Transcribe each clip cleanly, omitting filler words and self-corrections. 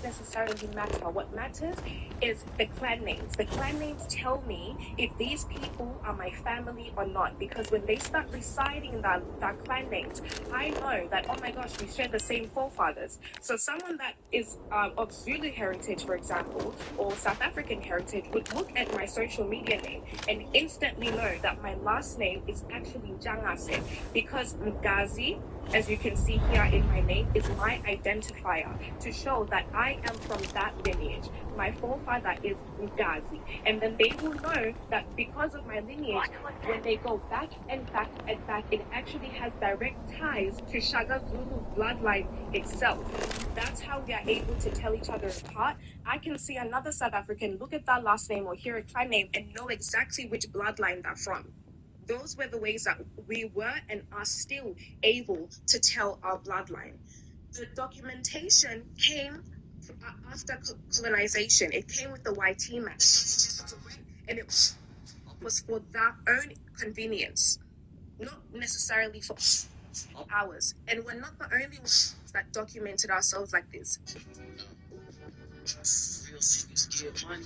necessarily matter. What matters is the clan names. The clan names tell me if these people are my family or not, because when they start reciting that clan names, I know that, oh my gosh, we share the same forefathers. So someone that is of Zulu heritage, for example, or South African heritage would look at my social media name and instantly know that my last name is actually Jangase, because Mgazi, as you can see here in my name, is my identifier to show that I am from that lineage. My forefather is Mgazi. And then they will know that because of my lineage, when they go back and back and back, it actually has direct ties to Shaka Zulu bloodline itself. That's how we are able to tell each other apart. I can see another South African, look at that last name or hear a clan name and know exactly which bloodline they're from. Those were the ways that we were and are still able to tell our bloodline. The documentation came after colonization. It came with the YT map, and it was for their own convenience, not necessarily for ours. And we're not the only ones that documented ourselves like this. Real niggas get money.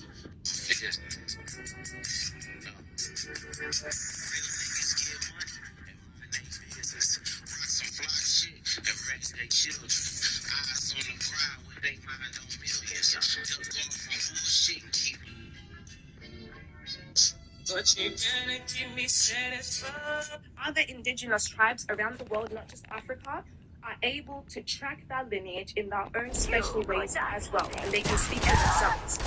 But you're gonna keep me satisfied. Other indigenous tribes around the world, not just Africa, are able to track their lineage in their own special ways as well, and they can speak for themselves.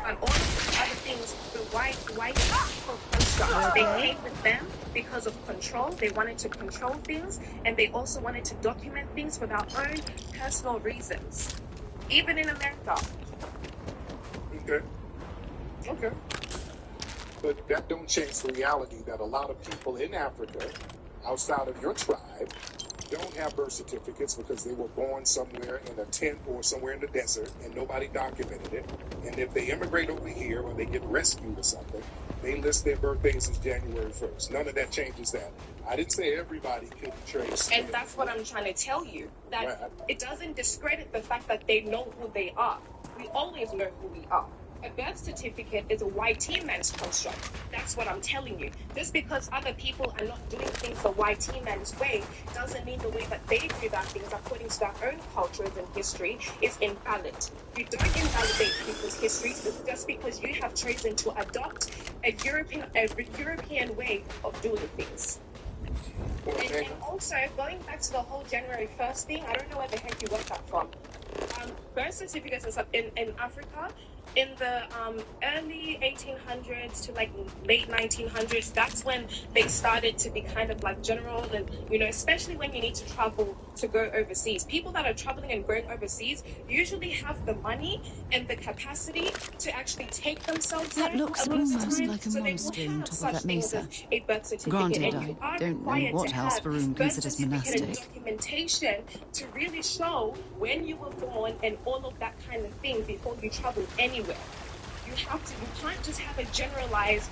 But all of the other things, the white people construct, they came with them because of control. They wanted to control things, and they also wanted to document things for their own personal reasons. Even in America. Okay. But that don't change the reality that a lot of people in Africa, outside of your tribe, don't have birth certificates because they were born somewhere in a tent or somewhere in the desert and nobody documented it. And if they immigrate over here or they get rescued or something, they list their birthdays as January 1st. None of that changes that. I didn't say everybody can trace. And that's what I'm trying to tell you, that it doesn't discredit the fact that they know who they are. We always know who we are. A birth certificate is a YT man's construct. That's what I'm telling you. Just because other people are not doing things the YT man's way doesn't mean the way that they do that things according to their own cultures and history is invalid. You don't invalidate people's histories just because you have chosen to adopt a European way of doing things. And also, going back to the whole January 1st thing, I don't know where the heck you got that from. Birth certificates and stuff in Africa, in the early 1800s to like late 1900s, that's when they started to be kind of like general, and especially when you need to travel to go overseas. People that are traveling and going overseas usually have the money and the capacity to actually take themselves That there looks a lot of the almost time. like a So they monastery will on have top of such that things mesa. as a birth certificate. Granted, And you I are don't know required what to house have Faroon birth considers certificate and monastic. documentation to really show when you were born and all of that kind of thing before you travel anywhere. You can't just have a generalized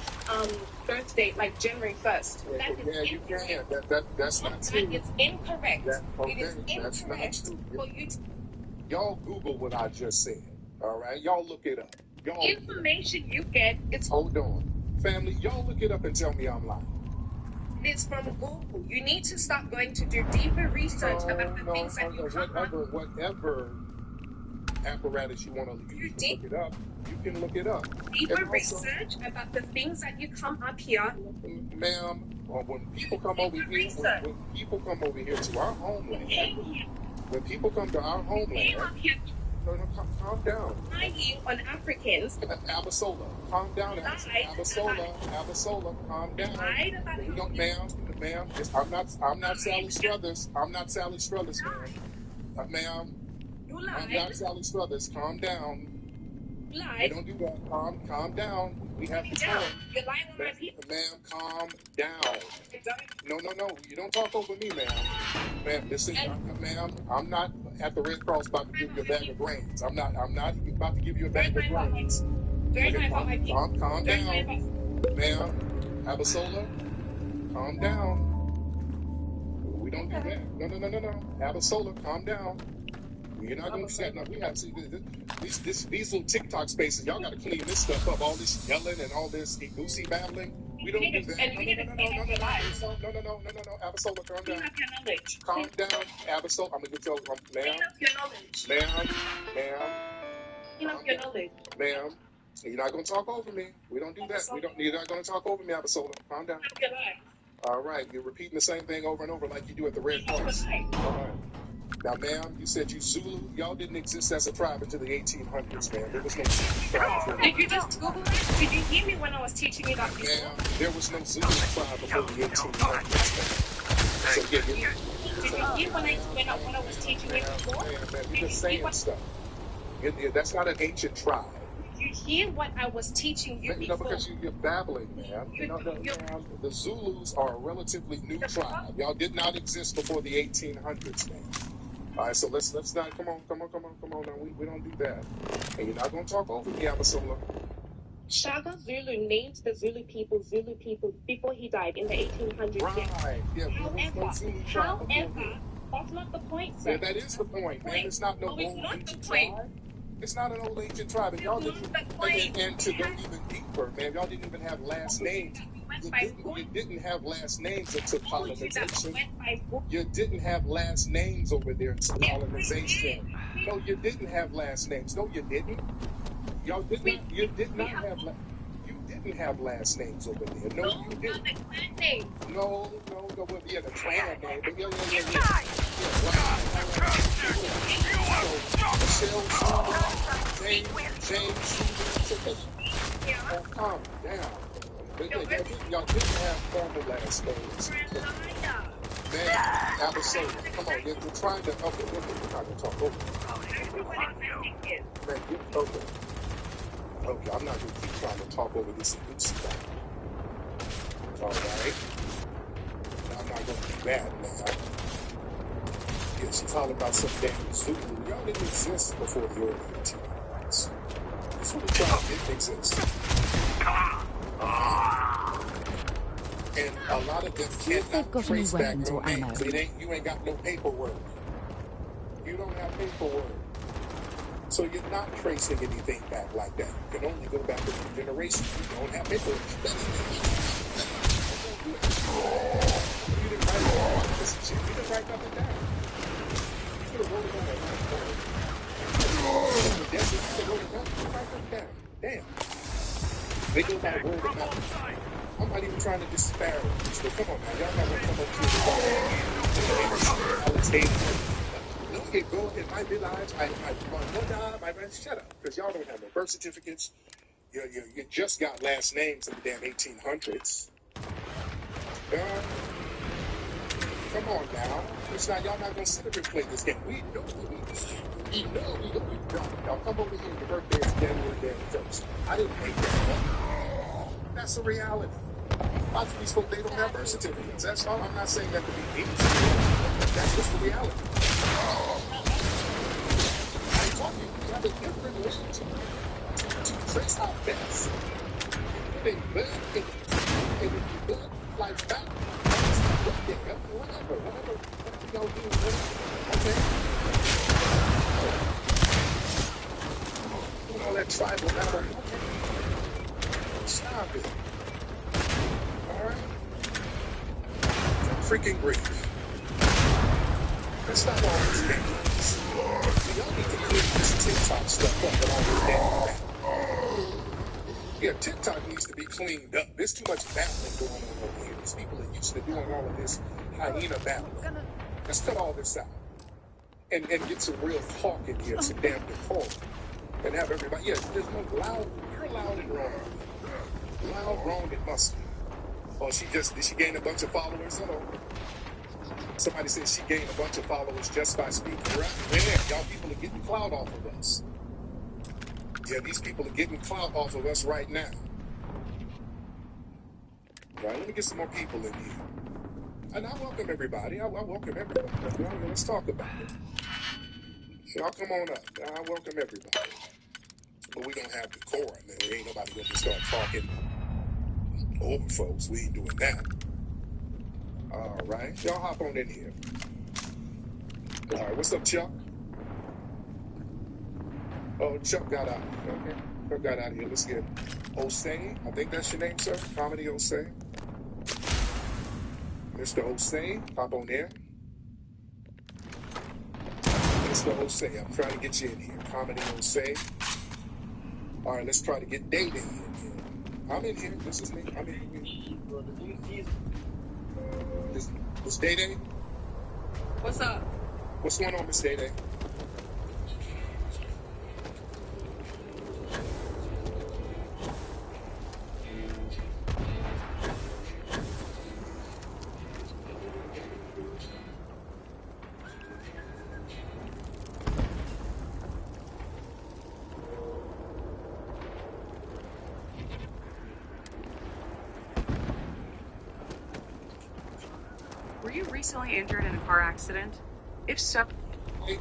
birth date like January 1st. That is You incorrect. can. That's not true. That is incorrect. Okay, It is that's not incorrect true. for you to... Y'all Google what I just said. All right, y'all look it up. Y'all information you get is... Hold on, family. Y'all look it up and tell me I'm lying. It's from Google. You need to start going to do deeper research about the things that you come up. Whatever apparatus you want to use to look it up, you can look it up. Deeper research about the things that you come up here. Ma'am, when people come over here, when people come over here to our homeland, when people come to our homeland, calm down. Lying on Africans. Abasola, calm down. Abasola, calm down. We don't, ma'am. I'm not Sally Struthers. I'm not Sally Struthers, ma'am. Ma'am, I'm not Sally Struthers. Calm down. We don't do that. Calm down. We have to calm. You're lying on my people. Ma'am, calm down. No. You don't talk over me, ma'am. Ma'am, listen, ma'am. I'm not at the Red Cross about to give you a bag of brains. I'm not about to give you a bag of brains. Calm down. Ma'am, Abasola, calm down. We don't do that. No. Abasola, calm down. You're not gonna set up. We have to these little TikTok spaces. Y'all got to clean this stuff up. All this yelling and all this goosey babbling. We don't do that. No. Abasola, calm down. Calm down, Abasola. I'm gonna get your ma'am. Ma'am. Ma'am. You're not gonna talk over me. We don't do that. You're not gonna talk over me, Abasola. Calm down. All right. You're repeating the same thing over and over like you do at the Red Cross. All right. Now, ma'am, you said you Zulu. Y'all didn't exist as a tribe until the 1800s, ma'am. There was no Zulu tribe. Did you just Google that? Did you hear me when I was teaching you that before? Ma'am, there was no Zulu tribe before the 1800s, ma'am. So, Did you hear when I was teaching you before? Ma'am, you're just saying stuff. That's not an ancient tribe. Did you hear what I was teaching you before? No, because you're babbling, ma'am. Ma'am, the Zulus are a relatively new tribe. Y'all did not exist before the 1800s, ma'am. All right, so let's not come on. Now we don't do that, and you're not gonna talk over me, Abasola. Shaka Zulu named the Zulu people before he died in the 1800s. Right. Yeah. However, that's not the point, sir. Yeah, that is the point, man. It's not no old ancient tribe. It's not an old ancient tribe, and y'all didn't. And to go even deeper, man, y'all didn't even have last names. You didn't have last names until colonization. You didn't have last names over there until colonization. No, you didn't have last names. No, you didn't. Y'all did not. You did not have. You didn't have last names over there. No, you didn't. No. Well, yeah, the clan name. But yeah. James, oh, calm down. Y'all didn't have formal last names. Man, Abasola, come on, you're trying to. Okay, we're not gonna talk over. Man, okay, I'm not gonna keep trying to talk over this stuff. All right. I'm not gonna do that, man. Yeah, she's talking about some damn Zulu. Y'all didn't exist before the early 1800s. This little tribe didn't exist. And a lot of them cannot trace back no names. You ain't got no paperwork. You don't have paperwork. So you're not tracing anything back like that. You can only go back a few generations. You don't have paperwork. You didn't write nothing down. You should have wrote it on that whiteboard. You should have wrote it down. You write nothing down. Damn. They go by word of mouth. I'm not even trying to disparage. So come on, man. Y'all not going to come up to the no, it go in my village. I shut up. Because y'all don't have no birth certificates. You just got last names in the damn 1800s. Come on now. It's not, y'all not going to sit up and play this game. We know. Y'all come over here. Your birthday is January 1st. I didn't make that up. That's the reality. Lots of these folks, they don't have birth certificates. That's all. I'm not saying that to be mean. That's just the reality. I told you, we have a different way to trace our best. They live in the like that. Whatever y'all do, okay. Doing all that tribal battle. Stop it. Alright? Freaking grief. Let's stop all these things. Y'all need to clean this TikTok stuff up and all this damn. Yeah, TikTok needs to be cleaned up. There's too much battling going on over here. These people are used to doing all of this hyena battling. Let's cut all this out. And get some real talk in here, some damn decorum. And have everybody, yeah, there's no loud, you're loud and wrong. Loud, wrong, it must be. Oh, did she gain a bunch of followers? Hello. Somebody said she gained a bunch of followers just by speaking. Right? Man, y'all people are getting clout off of us. Yeah, these people are getting clout off of us right now. Right, let me get some more people in here. And I welcome everybody. I welcome everybody. Let's talk about it. Y'all come on up. I welcome everybody. But we don't have decorum, man. We ain't nobody going to start talking over folks. We ain't doing that. All right. Y'all hop on in here. All right. What's up, Chuck? Oh, Chuck got out. Okay. Chuck got out of here. Let's get Osei. I think that's your name, sir. Comedy Osei. Mr. Osei, pop on there. Mr. Osei, I'm trying to get you in here. Comedy Osei. All right, let's try to get Day Day in here. I'm in here. This is me. I'm in here. This Day Day? What's up? What's going on, Miss Day Day? Were you recently injured in a car accident? If so... Hey,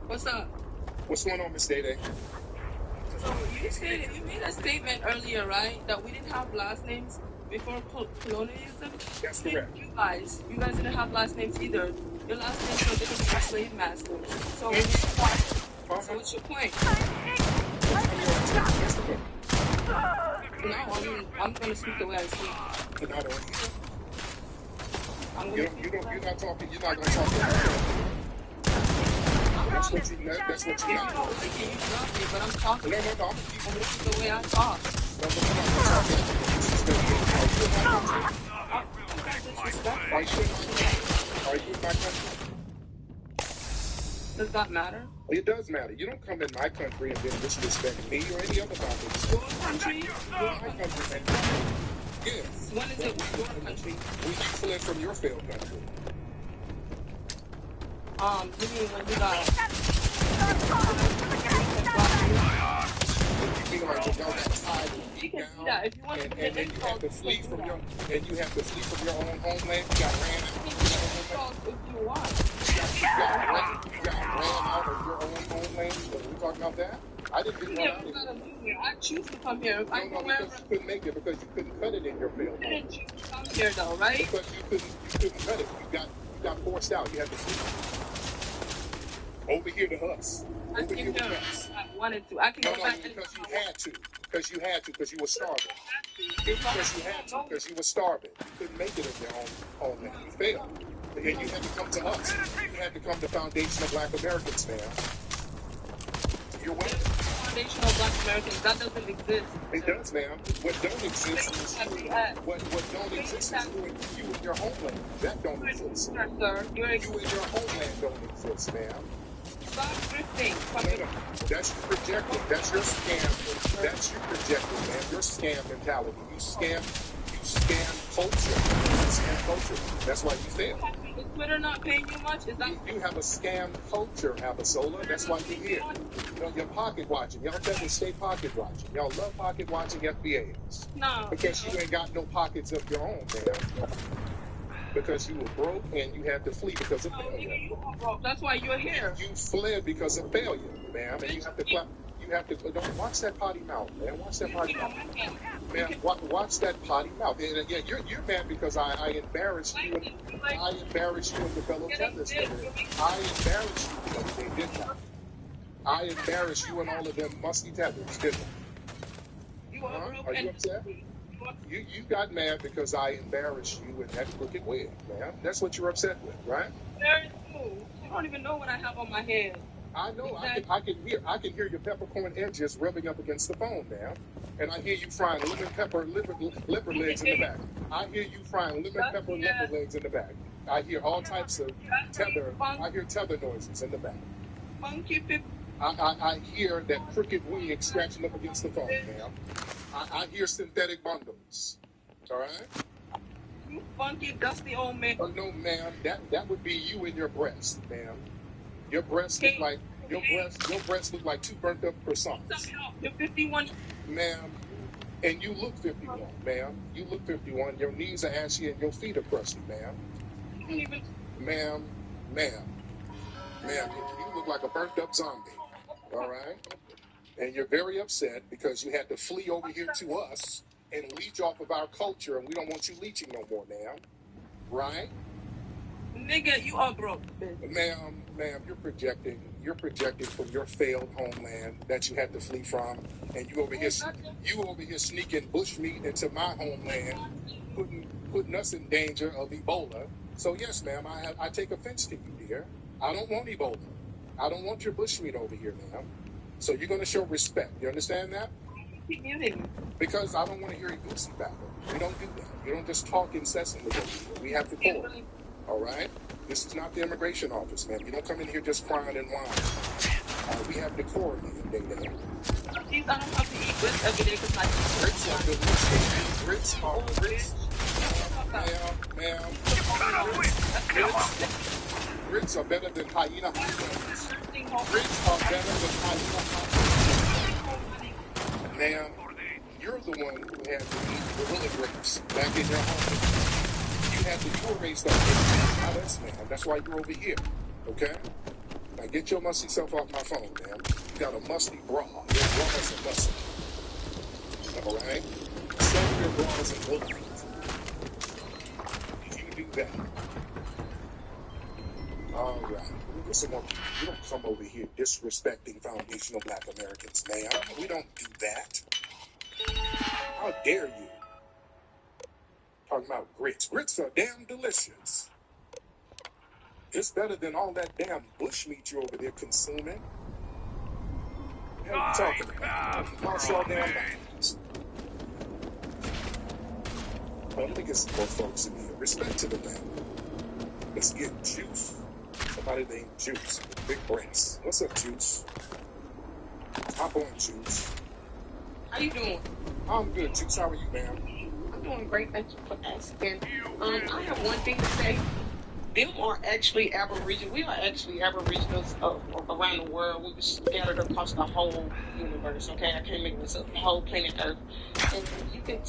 What's up? what's going on, Miss Day Day? So you made a statement earlier, right? That we didn't have last names before colonialism. That's correct. You guys didn't have last names either. Your last names were different from slave masters. So, so what's your point? No, I'm gonna speak the way I speak. You're not on here. I'm You're not talking. You're not going to talk to me. That's what you not. If you don't like it, you drop me, but I'm talking. No. I'm listening the way I talk. No. Are you in my country? Does that matter? It does matter. You don't come in my country and then disrespect me or any other country. Your country? My country, man. Yes. When is it your country? When you fled from your failed country. You mean when you got... You mean like when y'all got tied You can down, do that. If you want to and then you have to flee from your own homeland. You got ran out of your own homeland. If you want. You got ran out of your own homeland. Are we talking about that? I didn't get run out of it. I choose to come here. I No, because you couldn't make it because you couldn't cut it in your failed didn't home. choose to come here though, right? Because you couldn't cut it. You got forced out. You had to flee. Over here to us. I Over here came with here. us. I wanted to. I can go back Because you had to. Because you were starving. Because Because you were starving. You couldn't make it in your own homeland. You failed. And you had to come to us. You had to come to Foundational Black Americans, man. You're welcome. Foundational Black Americans, that doesn't exist. It does, ma'am. What don't exist is what don't exist is you in your homeland. That don't exist. Sir, You in your homeland don't exist, ma'am. stop drifting. No. That's you projecting. That's your scam. That's you projecting, man. Your scam mentality. You scam culture. You scam culture. That's why you fail. Is Twitter not paying you much? Is that You have a scam culture, Abasola. That's why you're here. You know, you're pocket watching. Y'all better stay pocket watching. Y'all love pocket watching FBAs. no? Because you ain't got no pockets of your own, man. Because you were broke and you had to flee because of No, failure. nigga, you are broke. That's why you're here. You fled because of failure, ma'am. And you have to clap. You have to don't watch that potty mouth, man. Watch that potty mouth, man. Watch that potty mouth. And again, you're mad because I embarrassed you. I embarrassed you in the fellow tethers. I embarrassed you because they did that. I embarrassed you and all of them musty tethers, didn't I? You are broke. Are you upset? You got mad because I embarrassed you in that crooked wig, man. That's what you're upset with, right? Very cool. You don't even know what I have on my head. I know. I can hear your peppercorn edges rubbing up against the phone, man. And I hear you frying lemon pepper liver legs in the back. I hear you frying lemon pepper liver legs in the back. I hear all types of tether. I hear tether noises in the back. Funky people. I hear that crooked wig scratching up against the phone, ma'am. I hear synthetic bundles. All right? You funky, dusty old man. No, ma'am. That would be you and your breast, ma'am. Your breasts look like your breasts look like two burnt up croissants. You're 51. Ma'am. And you look 51, ma'am. You look 51. Your knees are ashy and your feet are crusty, ma'am. You don't even. Ma'am. You look like a burnt up zombie. All right? And you're very upset because you had to flee over here to us and leech off of our culture, and we don't want you leeching no more, ma'am. Right? Nigga, you are broke, bitch. Ma'am, you're projecting. you're projecting from your failed homeland that you had to flee from, and you over here sneaking bushmeat into my homeland, putting us in danger of Ebola. So yes, ma'am, I take offense to you, dear. I don't want Ebola. I don't want your bushmeat over here, ma'am. So you're going to show respect. You understand that? Because I don't want to hear a goosey babble. We don't do that. You don't just talk incessantly. We have decorum. All right? This is not the immigration office, ma'am. You don't come in here just crying and whining. We have decorum here, Day-Day. He's gonna have to eat grits every day because like Grits are delicious. Grits are grits. Ma'am. Grits are better than hyena hot dogs. Grits are better than hyena hot dogs. Ma'am, you're the one who had to eat gorilla grapes back in your home. You were raised up here. Not us, ma'am. That's why you're over here. Okay? Now get your musty self off my phone, ma'am. You got a musty bra. Your bras are musty. Alright? Sell your bras and look. You do that. Alright. Get some more. You don't come over here disrespecting foundational Black Americans, ma'am. We don't do that. How dare you? Talking about grits. Grits are damn delicious. It's better than all that damn bushmeat you're over there consuming. What are you talking about? Cross your damn minds. Well, let me get some more folks in here. Respect to the man. Let's get Juice. Somebody named Juice. Big breasts. What's up, Juice? Hop on, Juice. How you doing? I'm good, Juice. How are you, ma'am? I'm doing great. Thank you for asking. I have one thing to say. Them are actually Aboriginal. We are actually Aboriginals around the world. We were scattered across the whole universe. Okay, I can't make this up. The whole planet Earth, and you can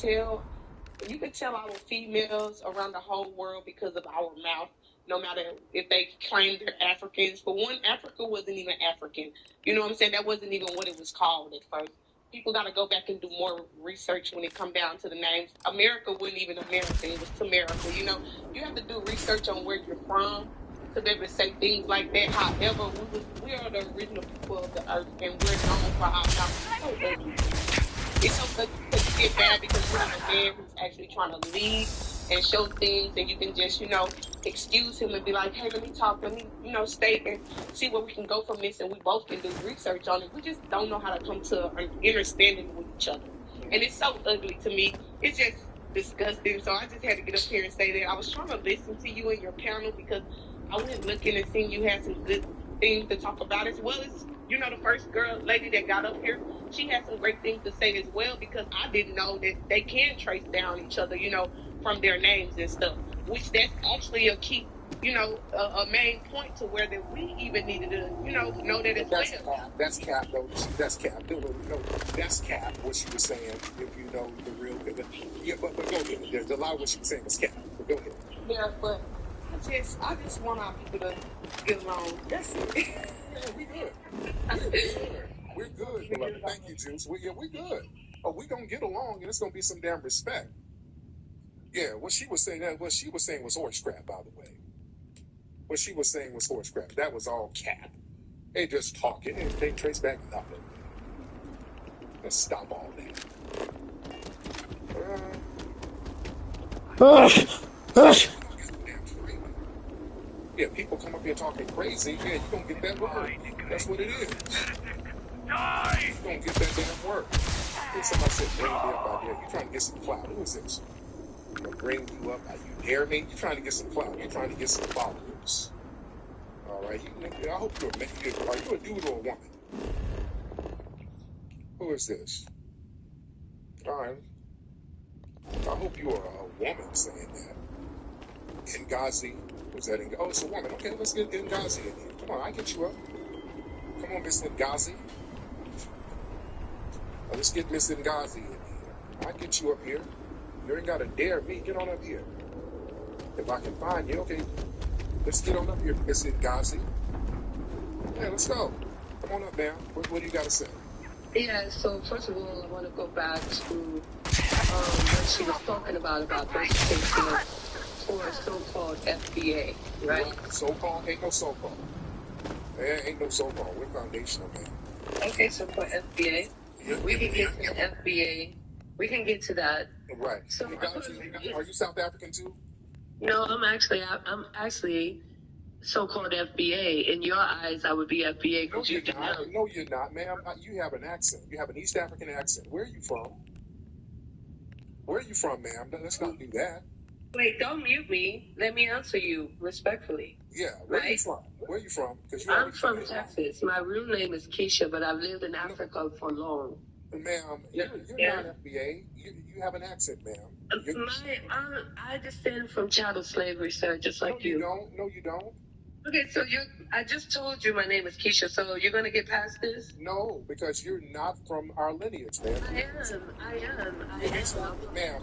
tell our females around the whole world because of our mouth. No matter if they claim they're Africans, for one, Africa wasn't even African. You know what I'm saying? That wasn't even what it was called at first. People got to go back and do more research when it come down to the names. America wasn't even America. It was Tamerica. You know, you have to do research on where you're from to be able to say things like that. However, we are the original people of the earth, and we're known for our mouth. It's so ugly. It's so ugly because you get mad because you have a man who's actually trying to lead and show things, and you can just, excuse him and be like, hey, let me talk, let me, stay and see where we can go from this, and we both can do research on it. We just don't know how to come to an understanding with each other. And it's so ugly to me. It's just disgusting. So I just had to get up here and say that. I was trying to listen to you and your panel because I went looking and seeing you had some good things to talk about, as well as, the first lady that got up here. She had some great things to say as well, because I didn't know that they can trace down each other, from their names and stuff, which that's actually a key, a main point to where that we even needed to, know that as well. That's cap, though. That's cap. No, that's cap, what she was saying, if you know the real thing. Yeah, but go ahead. A lot of what she was saying was cap, but go ahead. Yeah, but I just want our people to get along. That's it. Yeah, we good. We're good, beloved. Thank you, Juice. We're good. Oh, we're going to get along, and it's going to be some damn respect. Yeah, what she was saying was horse crap, by the way. What she was saying was horse crap. That was all cap. They just talking, and they trace back nothing. Let's stop all that. Yeah, people come up here talking crazy. Yeah, you're going to get that word. That's what it is. You're going to get that damn word. Then somebody said, bring me up out there. You're trying to get some clout. Who is this? Bring you up. You dare me? You're trying to get some clout. You're trying to get some followers. All right. I hope you're a man. Are you a dude or a woman? Who is this? All right. I hope you are a woman saying that. Ngazi. Who's that? Oh, it's a woman. Okay, let's get Ngazi in here. Come on, I get you up. Come on, Miss Ngazi. Let's get Miss Ngazi in here. I get you up here. You ain't got to dare me. Get on up here. If I can find you, okay. Let's get on up here, Miss Ngazi. Yeah, let's go. Come on up, ma'am. What do you got to say? Yeah, so first of all, I want to go back to what she was talking about verification for so-called FBA, right? So-called? Ain't no so-called. Ain't no so-called. We're foundational, man. Okay, so for FBA, we can get to the FBA. We can get to that. Right. So Are you South African too? No, I'm actually so-called FBA. In your eyes, I would be FBA No, because you're you not. denounce. No, you're not, ma'am. You have an accent. You have an East African accent. Where are you from? Where are you from, ma'am? Let's not do that. Wait, don't mute me. Let me answer you respectfully. Yeah, where are you Right? from? Where are you from? Because you I'm already from Texas. My real name is Keisha, but I've lived in Africa for long. Ma'am, you're not FBA. You have an accent, ma'am. I descend from chattel slavery, sir, just like you. No, you don't. Okay, so I just told you my name is Keisha, so you're gonna get past this? No, because you're not from our lineage, ma'am. I am. Ma'am,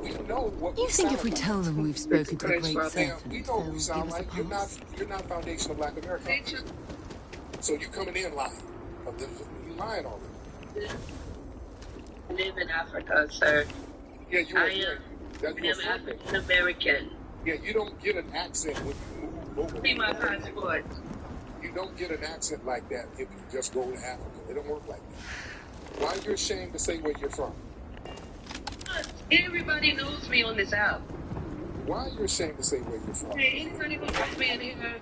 we know what You we think sound if we like. tell them we've spoken to the great Ma'am, serpent, we know what we they'll sound give us a like. pass? You're not foundational Black America. So you're coming in lying. You're lying already. Live in Africa, sir. Yeah, you are. I am African American. Yeah, you don't get an accent when you move over. See my passport. You don't get an accent like that if you just go to Africa. It don't work like that. Why are you ashamed to say where you're from? Everybody knows me on this app. Why are you ashamed to say where you're from? Hey, anybody who knows me in here,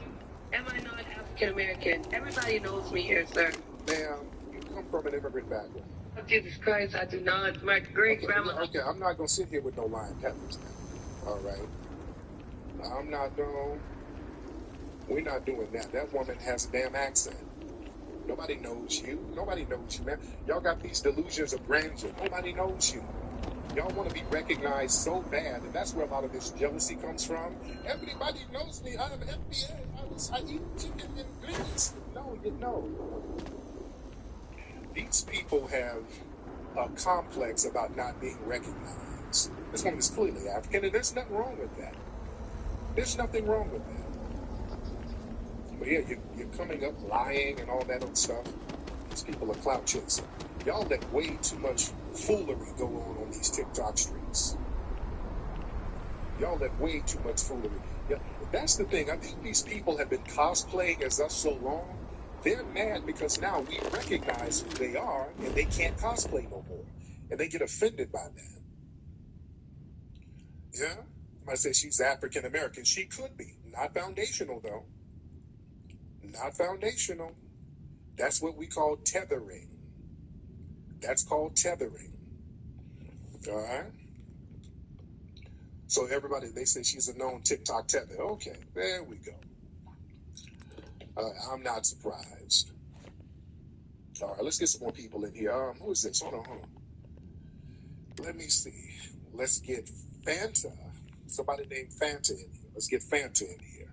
am I not African American? Everybody knows me here, sir. Ma'am, you come from an immigrant background. Oh, Jesus Christ, I do not. My great grandma. Okay, I'm not gonna sit here with no lying peppers. All right. I'm not doing. We're not doing that. That woman has a damn accent. Nobody knows you. Nobody knows you, man. Y'all got these delusions of grandeur. Nobody knows you. Y'all want to be recognized so bad, and that's where a lot of this jealousy comes from. Everybody knows me. I'm FBA. I eat chicken and greens. No, you know. These people have a complex about not being recognized. This woman is clearly African, and there's nothing wrong with that. There's nothing wrong with that. But yeah, you're coming up lying and all that other stuff. These people are clout chasing. Y'all let way too much foolery go on these TikTok streets. Y'all let way too much foolery. Yeah, that's the thing. I think these people have been cosplaying as us so long. They're mad because now we recognize who they are and they can't cosplay no more. And they get offended by that. Yeah? I say she's African American. She could be. Not foundational, though. Not foundational. That's what we call tethering. That's called tethering. All right? So everybody, they say she's a known TikTok tether. Okay, there we go. I'm not surprised. All right, let's get some more people in here. Who is this? Hold on. Let me see. Let's get Fanta. Somebody named Fanta in here. Let's get Fanta in here.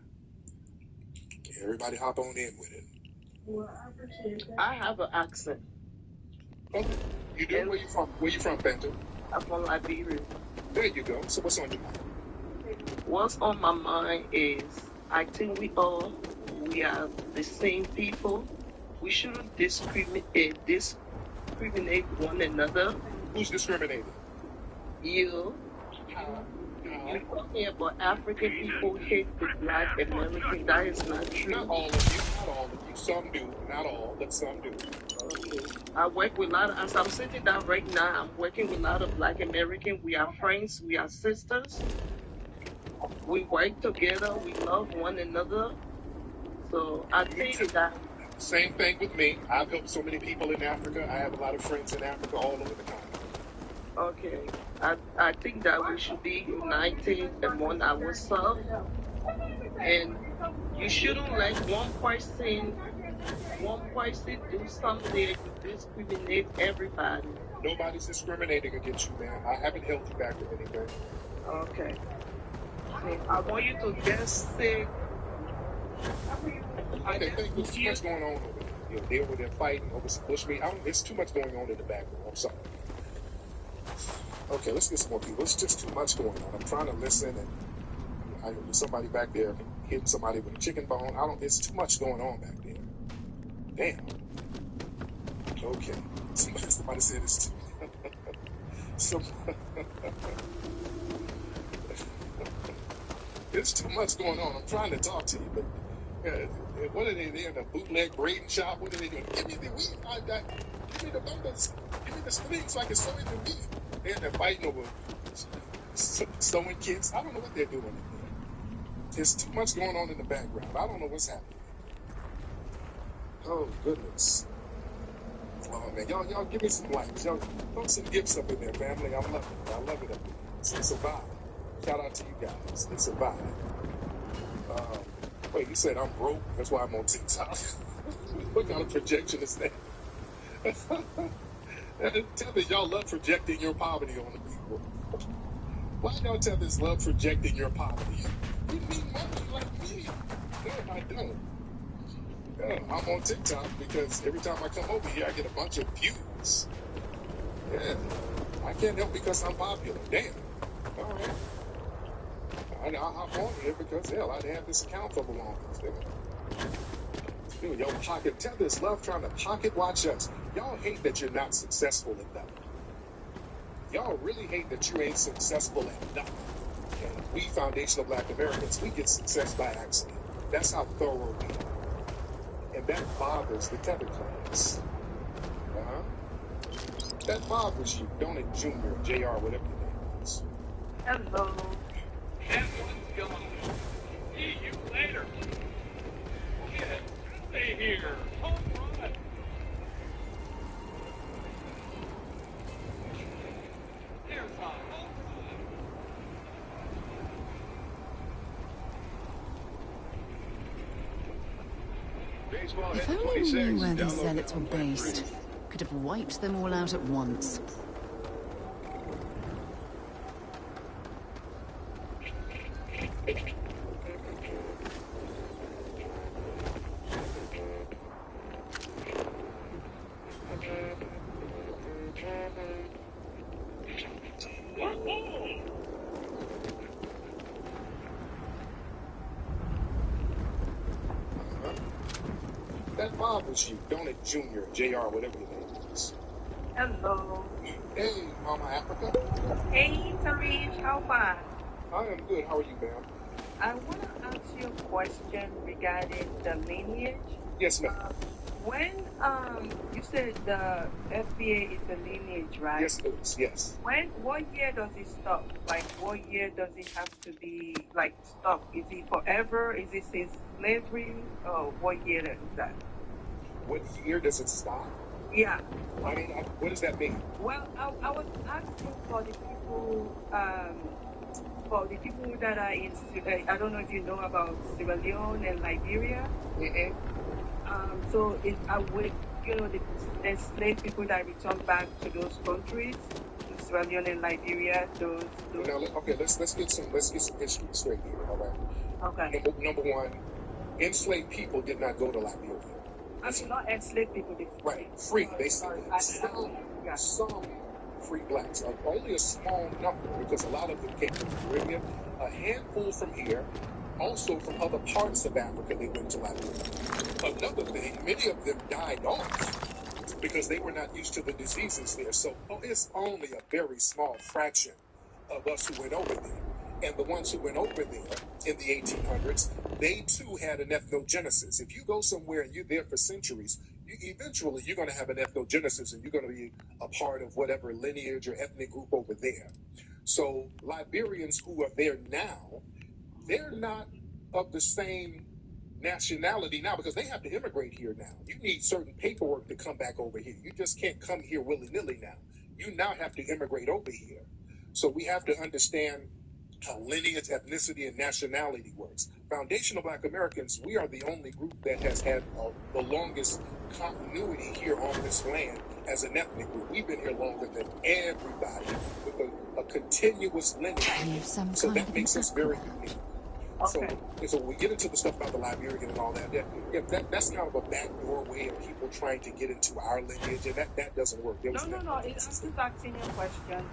Everybody hop on in with it. I have an accent. Oh, you do? Where you from? Where you from, Fanta? I'm from Liberia. There you go. So what's on your mind? What's on my mind is I think we are the same people. We shouldn't discriminate one another. Who's discriminating? You talking about African people hate the Black American. That is not true. Not all of you. Not all of you. Some do. Not all, but some do. Okay. I work with a lot of, as I'm sitting down right now, I'm working with a lot of Black American. We are friends. We are sisters. We work together. We love one another. So I think that... Same thing with me. I've helped so many people in Africa. I have a lot of friends in Africa all over the continent. Okay. I think that we should be united among ourselves. And you shouldn't let one person do something to discriminate everybody. Nobody's discriminating against you, ma'am. I haven't held you back with anything. Okay. I want you to just say... Okay, there's too much going on over there. They're over there fighting over some bushmeat. There's too much going on in the background. I'm sorry. Okay, let's get some more people. It's just too much going on. I'm trying to listen, and there's somebody back there hitting somebody with a chicken bone. It's too much going on back there. Damn. Okay. Somebody said it's too... There's too much going on. I'm trying to talk to you, but What are they? They're in a bootleg braiding shop. What are they doing? Give me the weed. Give me the bumpers. Give me the string so I can sew in the weed. They're fighting over sewing kits. I don't know what they're doing in there. There's too much going on in the background. I don't know what's happening. Oh, goodness. Oh, man. Y'all give me some likes. Y'all throw some gifts up in there, family. I love it. I love it up there. It's a vibe. Shout out to you guys. It's a vibe. Wait, you said I'm broke? That's why I'm on TikTok. What kind of projection is that? Tethers, y'all love projecting your poverty on the people. Why y'all Tethers love projecting your poverty? You need money like me. No, I don't. Yeah, I'm on TikTok because every time I come over here, I get a bunch of views. Yeah, I can't help because I'm popular. Damn. All right. I'll hop on here because, hell, I'd had this account for the longest. Dude, y'all pocket Tethers love trying to pocket watch us. Y'all hate that you're not successful at nothing. Y'all really hate that you ain't successful at nothing. And we foundational Black Americans, we get success by accident. That's how thorough we are. And that bothers the Tether class. That bothers you, don't it, Junior, JR, whatever your name is. Hello. Everyone's going. See you later. Get out of here. Home run. Here's a home run. Baseball If hit only we 26. knew where these Download zealots were now. Web based, 3. could have wiped them all out at once. That bothers you, don't it, Junior, JR, whatever your name is. Hello. Hey, Mama Africa. Hey, Tarish, how far? I am good. How are you, ma'am? I want to ask you a question regarding the lineage. Yes, ma'am. When you said the FBA is a lineage, right? Yes, it is. Yes. What year does it stop? Like, what year does it have to be like stop? Is it forever? Is it since slavery? Or what year is that? What year does it stop? Yeah. I mean, what does that mean? Well, I was asking for the people that are in. I don't know if you know about Sierra Leone and Liberia. Mm-hmm. So with the enslaved people that return back to those countries, to Sierra Leone and Liberia, those. Now, okay, let's get some history straight here. All right. Okay. Number one, enslaved people did not go to Liberia. I mean, not enslaved people. Right, free. Some free blacks. Only a small number, because a lot of them came from the Caribbean. A handful from here, also from other parts of Africa. They went to Liberia. Another thing, many of them died off because they were not used to the diseases there. So it's only a very small fraction of us who went over there. And the ones who went over there in the 1800s, they too had an ethnogenesis. If you go somewhere and you're there for centuries, eventually you're going to have an ethnogenesis and you're going to be a part of whatever lineage or ethnic group over there. So Liberians who are there now, they're not of the same nationality now because they have to immigrate here now. You need certain paperwork to come back over here. You just can't come here willy-nilly now. You now have to immigrate over here. So we have to understand how lineage, ethnicity, and nationality works. Foundational Black Americans, we are the only group that has had the longest continuity here on this land as an ethnic group. We've been here longer than everybody with a continuous lineage. So that makes us very unique. Okay. So when we get into the stuff about the Liberian and all that, that's kind of a backdoor way of people trying to get into our lineage, and that doesn't work. No. I'm just asking you a question.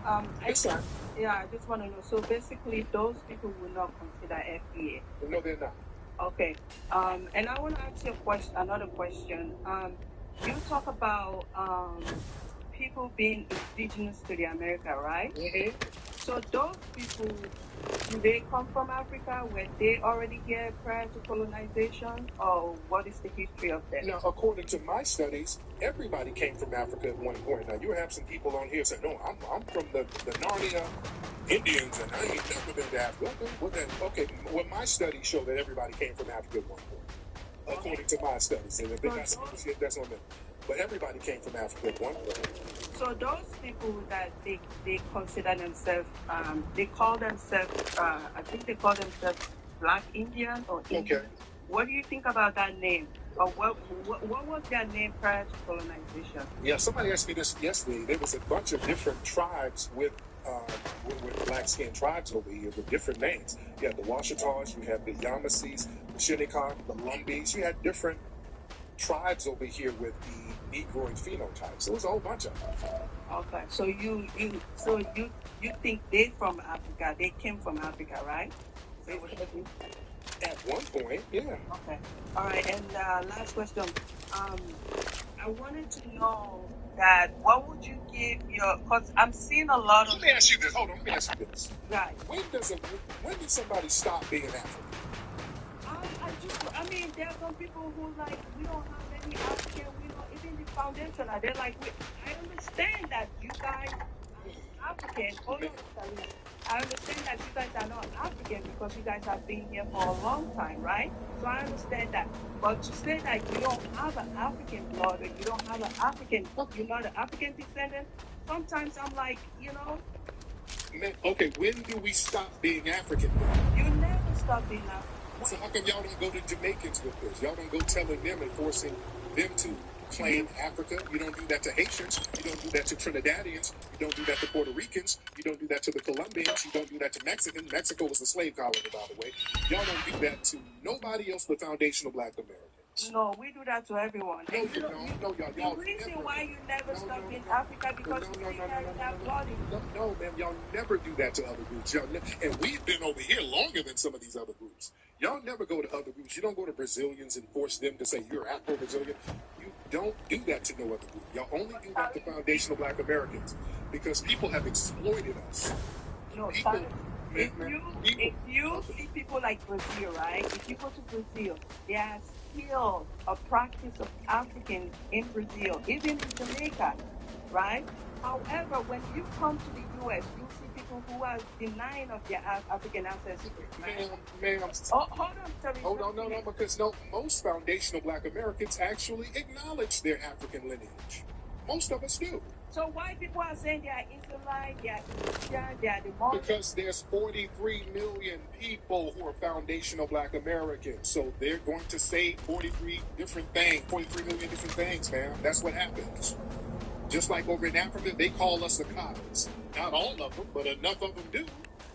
Yes, sir. I just want to know. So basically, those people will not consider FBA. No, they're not. Okay. And I want to ask you another question. You talk about people being indigenous to the America, right? Mm-hmm. So those people, Do they come from Africa? Were they already here prior to colonization? Or what is the history of them? Now, according to my studies, everybody came from Africa at one point. Now, you have some people on here saying, no, I'm from the Narnia Indians, and I ain't never been to Africa. Okay, well, my studies show that everybody came from Africa at one point, according to my studies. And if they got some shit, that's on them. But everybody came from Africa at one point. So those people that they consider themselves, they call themselves, I think they call themselves Black Indian or Indian. Okay. What do you think about that name? Or what was their name prior to colonization? Yeah, somebody asked me this yesterday. There was a bunch of different tribes with black-skinned tribes over here with different names. You had the Washitas, you had the Yamasees, the Shinnecock, the Lumbees. You had different tribes over here with the Negroid phenotypes. There was a whole bunch of them. Okay, so you think they from Africa? They came from Africa, right? At one point, yeah. Okay. All right. And last question. I wanted to know that what would you give your? Because I'm seeing a lot of. Let me ask you this. Hold on. Let me ask you this. Right. When did somebody stop being African? I mean, there are some people who like we don't have any African. We don't even the foundation. They're like, I understand that you guys are African. Hold on, Sally. I understand that you guys are not African because you guys have been here for a long time, right? So I understand that. But to say that you don't have an African blood or you don't have an African, you're not an African descendant, sometimes I'm like, Okay, when do we stop being African? You never stop being African. So how come y'all don't go to Jamaicans with this? Y'all don't go telling them and forcing them to claim Africa? You don't do that to Haitians. You don't do that to Trinidadians. You don't do that to Puerto Ricans. You don't do that to the Colombians. You don't do that to Mexicans. Mexico was a slave colony, by the way. Y'all don't do that to nobody else but foundational Black Americans. No, we do that to everyone. No, you don't. No, y'all. The reason why you never stop in Africa because you still carry that blood in you. No, man, y'all never do that to other groups. And we've been over here longer than some of these other groups. Y'all never go to other groups. You don't go to Brazilians and force them to say you're Afro-Brazilian. You don't do that to no other group. Y'all only do that to foundational Black Americans because people have exploited us. No, if you see people like Brazil, right? If you go to Brazil, there are still a practice of Africans in Brazil, even in Jamaica, right? However, when you come to the U.S., you see people who are denying of their African ancestry. Ma'am. Hold on, sorry. Hold on, no, because most foundational Black Americans actually acknowledge their African lineage. Most of us do. So why people are saying they are Israelite, they are Christian, they are the Muslim? Because there's 43 million people who are foundational Black Americans. So they're going to say 43 million different things, man. That's what happens. Just like over in Africa, they call us the Khas. Not all of them, but enough of them do,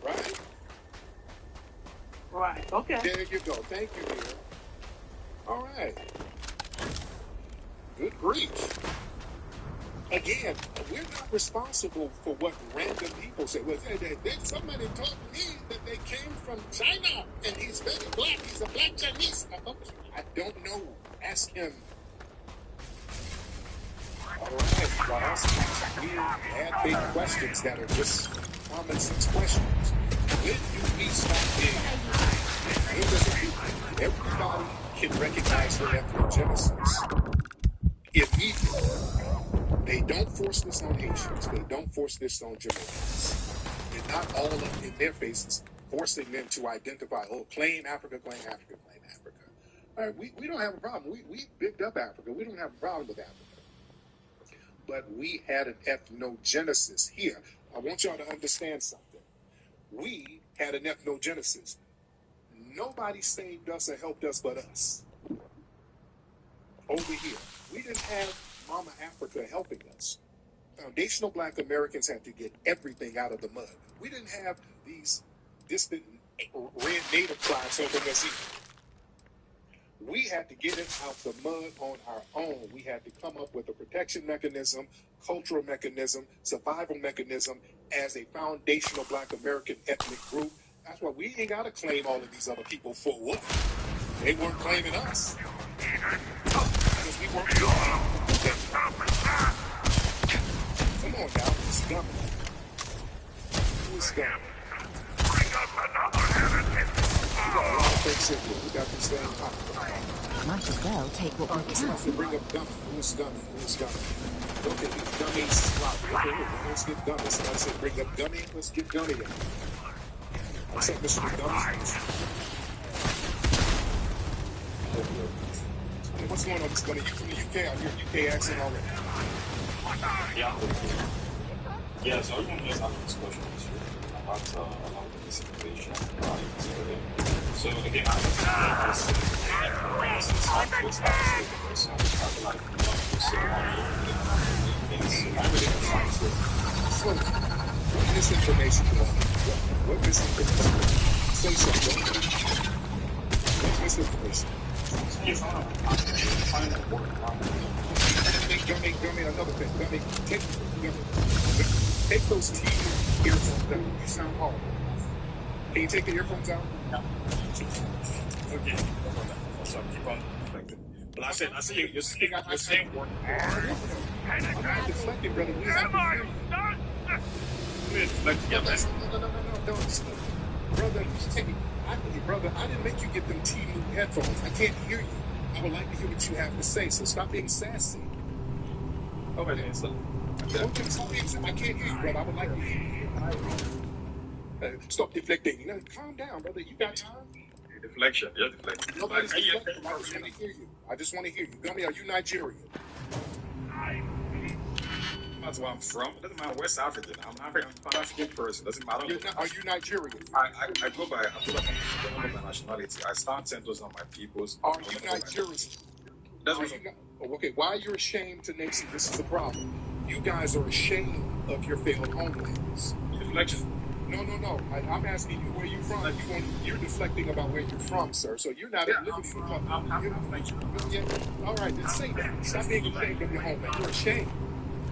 right? Right, okay. There you go. Thank you, dear. All right. Good grief. Again, we're not responsible for what random people say. Well, somebody told me that they came from China and he's very black. He's a black Chinese. I don't know. Ask him. All right, guys. We have big questions that are just common sense questions. When do we stop being? Everybody can recognize their ethnogenesis immediately. They don't force this on Haitians. They don't force this on Jamaicans. They're not all up in their faces forcing them to identify, claim Africa, claim Africa, claim Africa. All right, we don't have a problem. We bigged up Africa. We don't have a problem with Africa. But we had an ethnogenesis here. I want y'all to understand something. We had an ethnogenesis. Nobody saved us or helped us but us. Over here. We didn't have Mama Africa helping us. Foundational Black Americans had to get everything out of the mud. We didn't have these distant red native tribes helping us either. We had to get it out the mud on our own. We had to come up with a protection mechanism, cultural mechanism, survival mechanism as a foundational Black American ethnic group. That's why we ain't got to claim all of these other people for what? They weren't claiming us. Because we weren't doing it. Come on now, it's coming. Who's coming? folks in here. We got the same time. Might as well take what we So I said, can. bring up Gummy. Who's Gummy? Who's Gummy? Okay, these Gummies sloppy. Okay, let's get Gummy. So I said, bring up Gummy. Let's get Gummy in. What's up, Mr. Gummy? Hey, what's going on, Mr. Gummy? You from the UK? I hear UK accent already. Yeah, so everyone just have a discussion with you about a lot of the situation. So again, I was Starfield, so I feel like a lot of people say things. I really don't So, what misinformation do I have? What misinformation? Say something. What misinformation? Gummy, another thing. Gummy, take those TV earphones out. You sound horrible. Can you take the earphones out? Okay. So keep on reflecting. But I said you're saying work. I'm not deflecting, brother. We have to hear you. No. Brother, brother, I didn't make you get them TV headphones. I can't hear you. I would like to hear what you have to say, so stop being sassy. Okay, then, so. I can't hear you, brother. I would like to hear you. Stop deflecting. Calm down, brother. You got time? Deflection. Yeah, deflection. Nobody's deflecting. I just want to hear you. I just want to hear you. Gummy, are you Nigerian? That's where I'm from. It doesn't matter West African. I'm African person. Doesn't matter. Are you Nigerian? I go by my nationality. I stand centers on my peoples. Are you Nigerian? Okay, why you're ashamed to name? See, this is the problem. You guys are ashamed of your failed homelands. Deflection. No. I'm asking you where you're from. You're deflecting about where you're from, sir. So you're not at liberty to talk. All right, then say that. Stop being ashamed of your homeland. You're ashamed.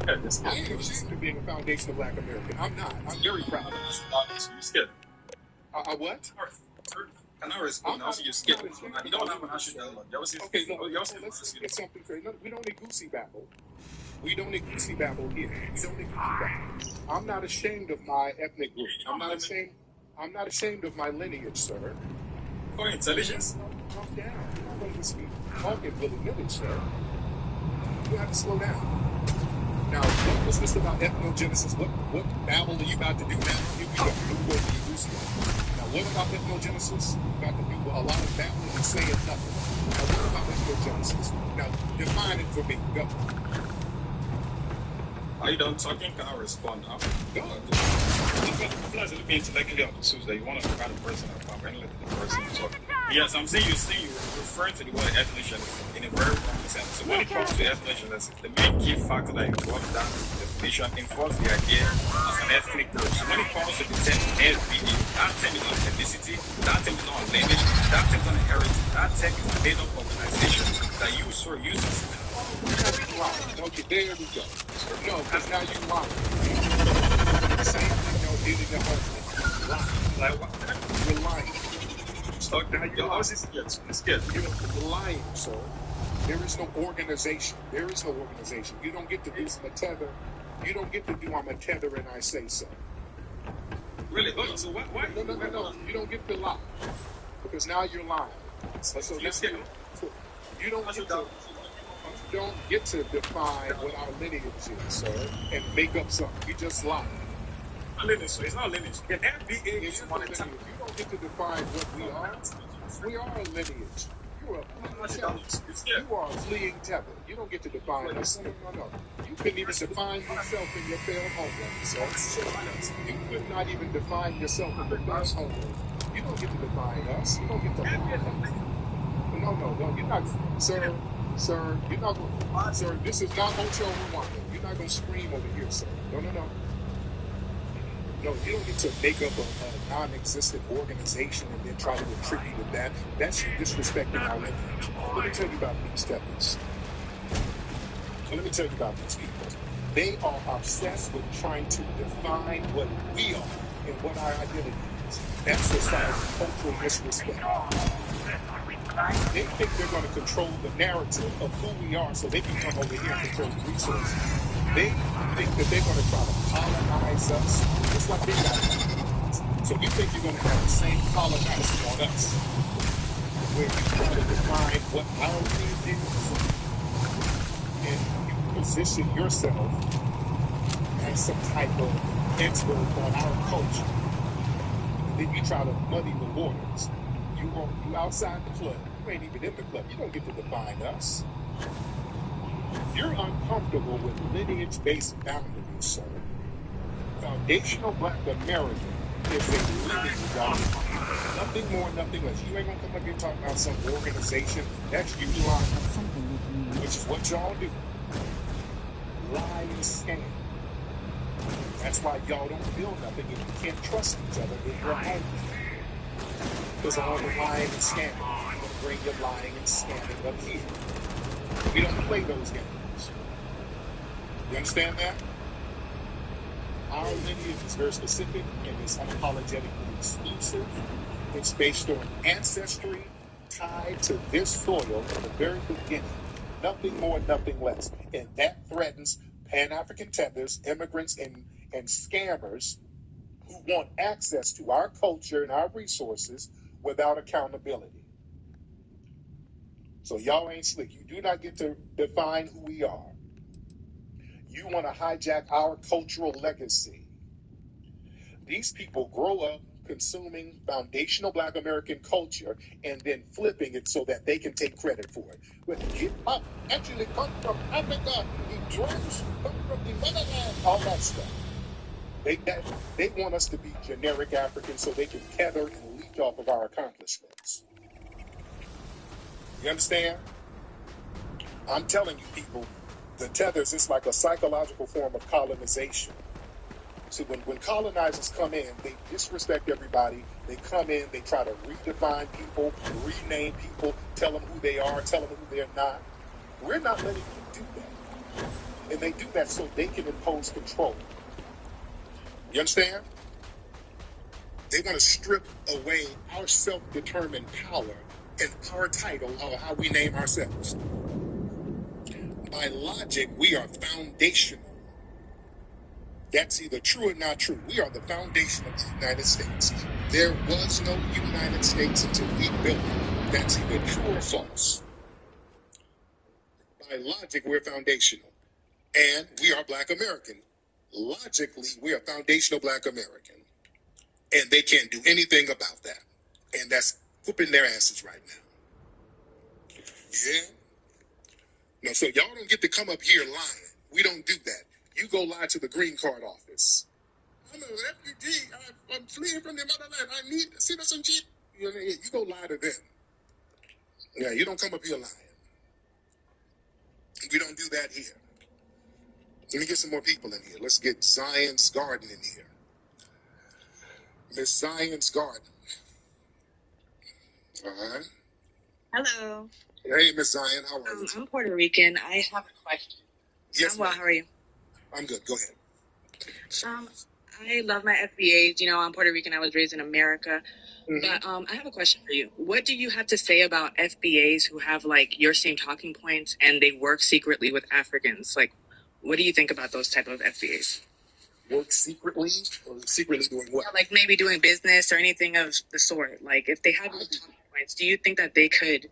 I am ashamed of being a foundational Black American. I'm not. I'm very proud of this. You scared? What? Can I respond? Also, you're scared. You don't have an actual dialogue. Okay, let's get something straight. No, we don't need goosey babble. We don't need goosey babble here. We don't need goosey babble. I'm not ashamed of my ethnic group. I'm not ashamed of my lineage, sir. For intelligence? Calm down. You're not going to just be talking willy-nilly, sir. You have to slow down. Now, what was this about ethnogenesis? What babble are you about to do now? Here we go. Now, what about ethnogenesis? You're about to do a lot of babbling and saying nothing. Now, what about ethnogenesis? Now, define it for me. Go. Are you done talking? Can I respond now? Go. Plus, it means intellectually obtuse that you want to find a person and let the person talk. Yes, I'm saying you're referring to the word ethnogenesis in a very wrong sense. So when it comes to ethnogenesis, the main key factor that involves that definition involves the idea of an ethnic group. So when it comes to the term SBD, that term is not ethnicity, that term is not lineage, that term is not heritage, that term is a made-up organization that you use. Okay, there we go. No, because now you lying. Same thing y'all did in the home. Like what? You're lying. You're lying, sir. There is no organization. You don't get to do I'm a tether. You don't get to do I'm a tether and I say so. Really? So why? No. You don't get to lie. Because now you're lying. So you don't get to define what our lineage is, sir, and make up something. You just lie. Lineage, so it's not lineage. In NBA, you don't get to define what we are. We are a lineage. You are a fleeing tether. You don't get to define us. No. You couldn't even define yourself in your failed homeland, sir. You could not even define yourself in your failed homeland. You don't get to define us. You don't get to lie. No, you're not, sir. Sir, you're not going. Sir, this is not Hotel Rwanda. You're not going to scream over here, sir. No. No, you don't get to make up a non-existent organization and then try to attribute to that. That's you disrespecting our lineage. Let me tell you about these steppers. Let me tell you about these people. They are obsessed with trying to define what we are and what our identity is. That's the side of cultural disrespect. They think they're going to control the narrative of who we are, so they can come over here and control the resources. They think that they're going to try to colonize us, just like they got colonized. So you think you're going to have the same colonizing on us. where you try to define what our lineage is, and you position yourself as some type of expert on our culture. And then you try to muddy the waters. You outside the club. You ain't even in the club. You don't get to define us. You're uncomfortable with lineage-based boundaries, sir. Foundational Black American is a living document. Nothing more, nothing less. You ain't gonna come up here and talk about some organization. That's you lying. Which is what y'all do. Lie and scam. That's why y'all don't build nothing if you can't trust each other in your home. Because all the lying and scamming. I'm gonna bring your lying and scamming up here. We don't play those games. You understand that? Our lineage is very specific and it's unapologetically exclusive. It's based on ancestry tied to this soil from the very beginning. Nothing more, nothing less. And that threatens Pan-African tethers, immigrants, and scammers who want access to our culture and our resources without accountability. So y'all ain't slick. You do not get to define who we are. You want to hijack our cultural legacy. These people grow up consuming foundational Black American culture and then flipping it so that they can take credit for it. But hip hop actually comes from Africa. The drums come from the motherland. All that stuff. They want us to be generic Africans so they can tether and leech off of our accomplishments. You understand? I'm telling you people, the tethers is like a psychological form of colonization. So when colonizers come in, they disrespect everybody. They come in, they try to redefine people, rename people, tell them who they are, tell them who they're not. We're not letting them do that. And they do that so they can impose control. You understand? They want to strip away our self-determined power and our title of how we name ourselves. By logic, we are foundational. That's either true or not true. We are the foundation of the United States. There was no United States until we built it. That's either true or false. By logic, we're foundational. And we are Black American. Logically, we are foundational Black American. And they can't do anything about that. And that's whooping their asses right now. Yeah? No, so y'all don't get to come up here lying. We don't do that. You go lie to the green card office. I'm a refugee. I'm fleeing from the motherland. I need citizenship. You go lie to them. Yeah, you don't come up here lying. We don't do that here. Let me get some more people in here. Let's get Zion's Garden in here. Miss Zion's Garden. All right. Hello. Hey, Miss Zion, how are you? I'm Puerto Rican. I have a question. Yes, I'm well. How are you? I'm good. Go ahead. I love my FBAs. You know, I'm Puerto Rican. I was raised in America. But I have a question for you. What do you have to say about FBAs who have like your same talking points and they work secretly with Africans? Like, what do you think about those type of FBAs? Work secretly? Or secretly doing what? Yeah, like maybe doing business or anything of the sort. Like, if they have those talking points, do you think that they could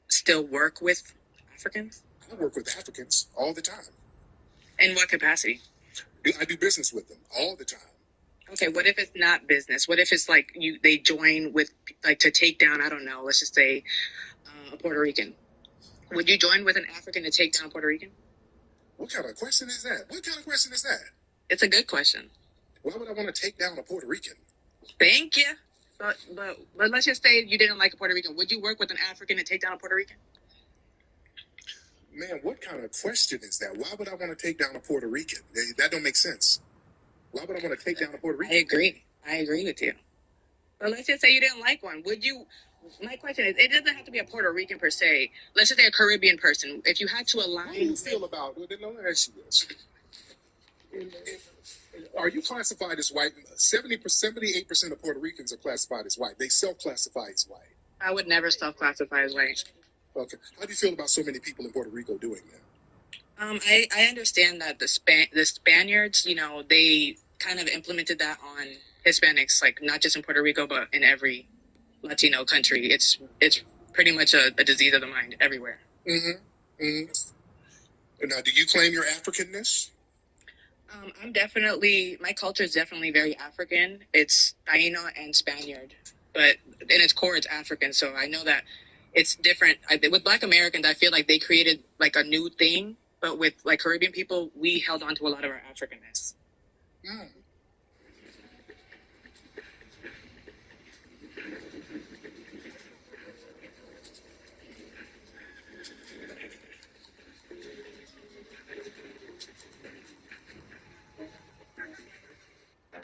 still work with Africans? I work with Africans all the time. In what capacity? I do business with them all the time. Okay, what if it's not business? What if it's like they join with like to take down, I don't know, let's just say a Puerto Rican. Would you join with an African to take down a Puerto Rican? What kind of question is that? What kind of question is that? It's a good question. Why would I want to take down a Puerto Rican? Thank you. But let's just say you didn't like a Puerto Rican. Would you work with an African to take down a Puerto Rican? Man, what kind of question is that? Why would I want to take down a Puerto Rican? That don't make sense. Why would I want to take down a Puerto Rican? I agree with you. But let's just say you didn't like one. Would you? My question is, it doesn't have to be a Puerto Rican per se. Let's just say a Caribbean person. If you had to align... How do you feel about... Let me ask you this. Are you classified as white? 78% of Puerto Ricans are classified as white. They self-classify as white. I would never self-classify as white. Okay. How do you feel about so many people in Puerto Rico doing that? I understand that the Spaniards, you know, they kind of implemented that on Hispanics, like not just in Puerto Rico, but in every Latino country. It's pretty much a disease of the mind everywhere. Mm-hmm. Mm-hmm. Now, do you claim your Africanness? My culture is definitely very African. It's Taino and Spaniard, but in its core, it's African. So I know that it's different. With Black Americans, I feel like they created like a new thing, but with like Caribbean people, we held on to a lot of our Africanness. Mm.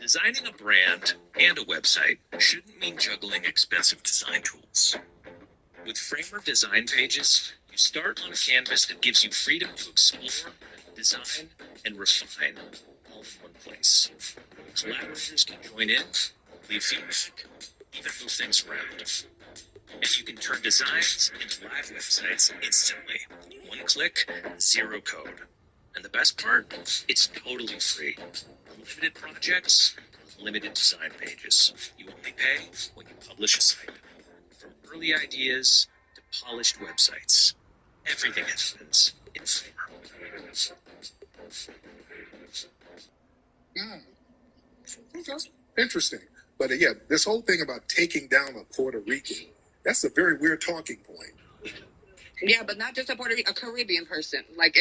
Designing a brand and a website shouldn't mean juggling expensive design tools. With Framer Design Pages, you start on a canvas that gives you freedom to explore, design, and refine all in one place. Collaborators can join in, leave feedback, even move things around. And you can turn designs into live websites instantly. One click, zero code. And the best part, it's totally free. Unlimited projects, limited design pages. You only pay when you publish a site. From early ideas to polished websites, everything happens in Framer. Okay. Interesting. But yeah, this whole thing about taking down a Puerto Rican, that's a very weird talking point. Yeah, but not just a Caribbean person. Like,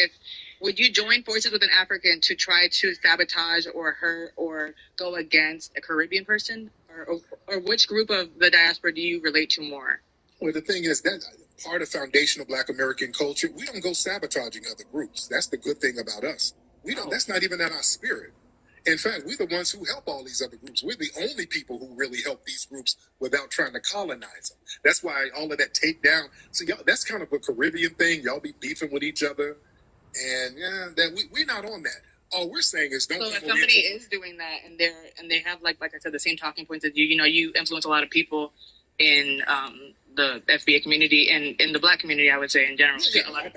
would you join forces with an African to try to sabotage or hurt or go against a Caribbean person? Or which group of the diaspora do you relate to more? Well, the thing is that part of foundational Black American culture, we don't go sabotaging other groups. That's the good thing about us. We don't. That's not even in our spirit. In fact, we're the ones who help all these other groups. We're the only people who really help these groups without trying to colonize them. That's why all of that takedown. So y'all, that's kind of a Caribbean thing. Y'all be beefing with each other, and we're not on that. All we're saying is don't. So if somebody is doing that and they have like I said, the same talking points as you, you influence a lot of people in the FBA community and in the Black community, I would say in general. Yeah, I've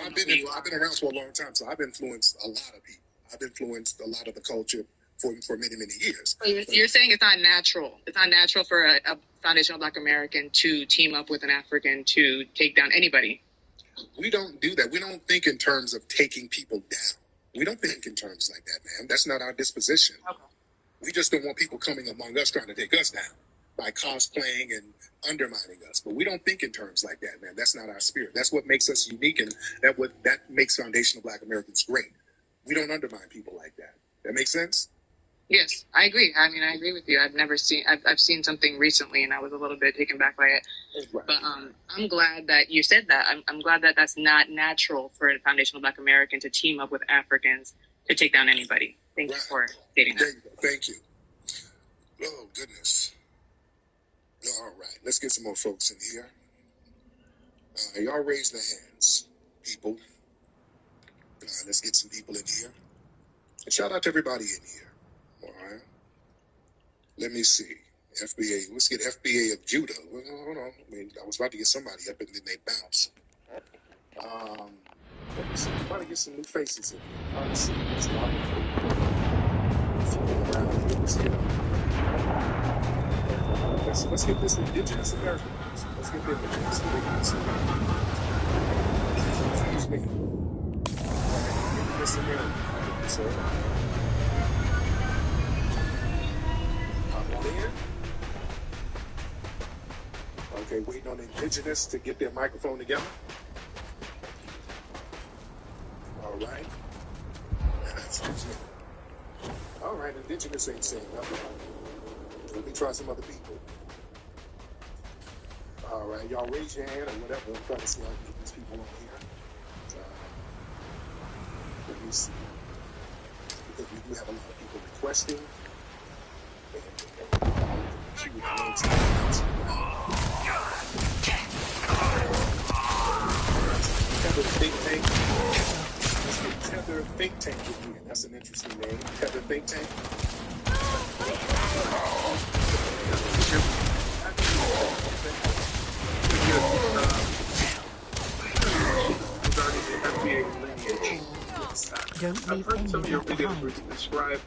been around for a long time, so I've influenced a lot of people. I've influenced a lot of the culture for many, many years. So you're saying it's not natural. It's not natural for a foundational Black American to team up with an African to take down anybody. We don't do that. We don't think in terms of taking people down. We don't think in terms like that, man. That's not our disposition. Okay. We just don't want people coming among us trying to take us down by cosplaying and undermining us. But we don't think in terms like that, man. That's not our spirit. That's what makes us unique, and that makes foundational Black Americans great. We don't undermine people like that. That makes sense? Yes, I agree. I mean, I agree with you. I've seen something recently, and I was a little bit taken back by it. Right. But I'm glad that you said that. I'm glad that that's not natural for a foundational Black American to team up with Africans to take down anybody. Thank you for stating that. Thank you. Oh, goodness. All right, let's get some more folks in here. Y'all raise the hands, people. Let's get some people in here. And shout out to everybody in here. All right. Let me see. FBA. Let's get FBA of Judah. Well, hold on. I was about to get somebody up and then they bounce. Let me see. I'm about to get some new faces in here. Let's see. Let's go around here. Let's get this indigenous American. Let's get the indigenous American. Excuse me. Indigenous American. So, okay, waiting on the indigenous to get their microphone together. All right. Excuse me. All right, indigenous ain't saying nothing. Let me try some other people. All right, y'all raise your hand or whatever. I'm trying to see how to get these people on here. Let me see. Because we do have a lot of people requesting. Tether Think Tank. Let's get Tether Think Tank in here. That's an interesting name. Tether Think Tank. Regarding the FBA lineage. I've heard some of your videos describe